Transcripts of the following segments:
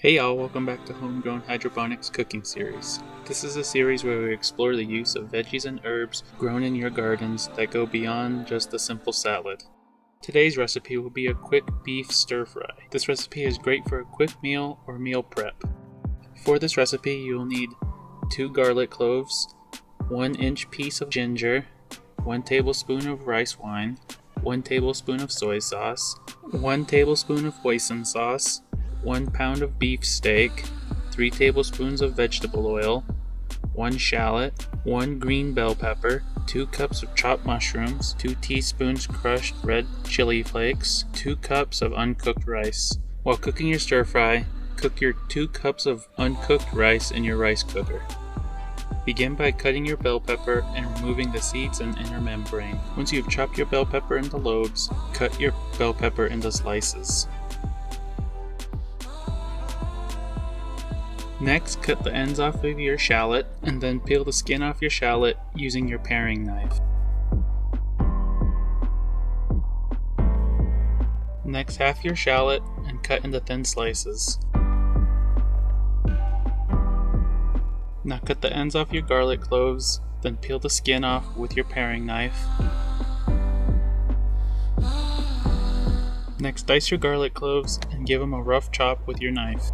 Hey y'all, welcome back to Homegrown Hydroponics Cooking Series. This is a series where we explore the use of veggies and herbs grown in your gardens that go beyond just a simple salad. Today's recipe will be a quick beef stir fry. This recipe is great for a quick meal or meal prep. For this recipe you will need 2 garlic cloves, 1-inch piece of ginger, 1 tablespoon of rice wine, 1 tablespoon of soy sauce, 1 tablespoon of hoisin sauce, 1 pound of beef steak, 3 tablespoons of vegetable oil, 1 shallot, 1 green bell pepper, 2 cups of chopped mushrooms, 2 teaspoons crushed red chili flakes, 2 cups of uncooked rice. While cooking your stir fry, cook your 2 cups of uncooked rice in your rice cooker. Begin by cutting your bell pepper and removing the seeds and inner membrane. Once you've chopped your bell pepper into lobes, cut your bell pepper into slices. Next, cut the ends off of your shallot and then peel the skin off your shallot using your paring knife. Next, half your shallot and cut into thin slices. Now cut the ends off your garlic cloves, then peel the skin off with your paring knife. Next, dice your garlic cloves and give them a rough chop with your knife.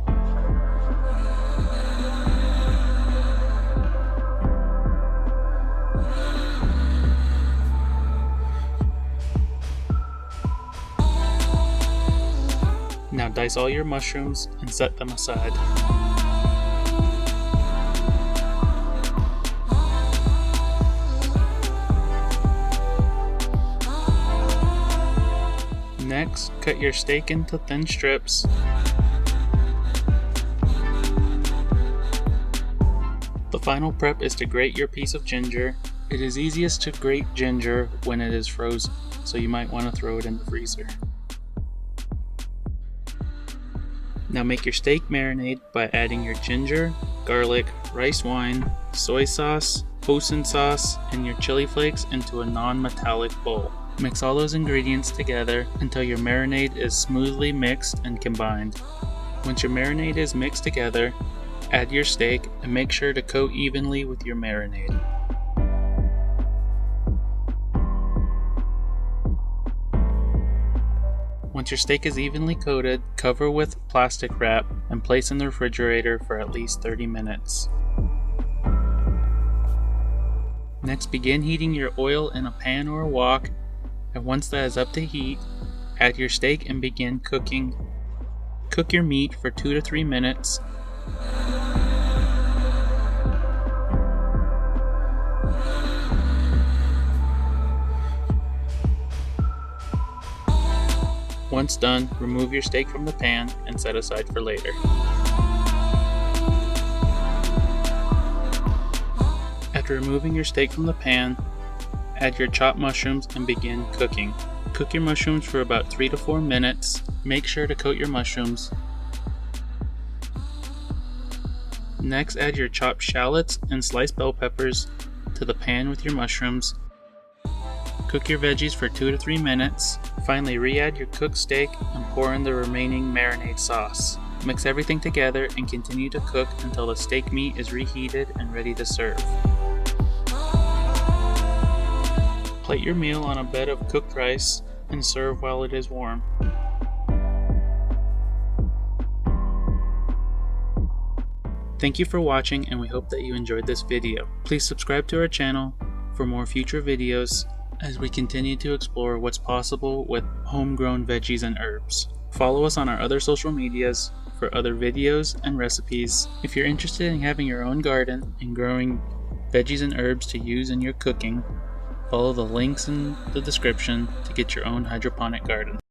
Now dice all your mushrooms and set them aside. Next, cut your steak into thin strips. The final prep is to grate your piece of ginger. It is easiest to grate ginger when it is frozen, so you might want to throw it in the freezer. Now make your steak marinade by adding your ginger, garlic, rice wine, soy sauce, hoisin sauce, and your chili flakes into a non-metallic bowl. Mix all those ingredients together until your marinade is smoothly mixed and combined. Once your marinade is mixed together, add your steak and make sure to coat evenly with your marinade. Once your steak is evenly coated, cover with plastic wrap and place in the refrigerator for at least 30 minutes. Next, begin heating your oil in a pan or a wok, and once that is up to heat, add your steak and begin cooking. Cook your meat for 2 to 3 minutes. Once done, remove your steak from the pan and set aside for later. After removing your steak from the pan, add your chopped mushrooms and begin cooking. Cook your mushrooms for about 3 to 4 minutes. Make sure to coat your mushrooms. Next, add your chopped shallots and sliced bell peppers to the pan with your mushrooms. Cook your veggies for 2 to 3 minutes. Finally, re-add your cooked steak and pour in the remaining marinade sauce. Mix everything together and continue to cook until the steak meat is reheated and ready to serve. Plate your meal on a bed of cooked rice and serve while it is warm. Thank you for watching, and we hope that you enjoyed this video. Please subscribe to our channel for more future videos as we continue to explore what's possible with homegrown veggies and herbs. Follow us on our other social medias for other videos and recipes. If you're interested in having your own garden and growing veggies and herbs to use in your cooking, follow the links in the description to get your own hydroponic garden.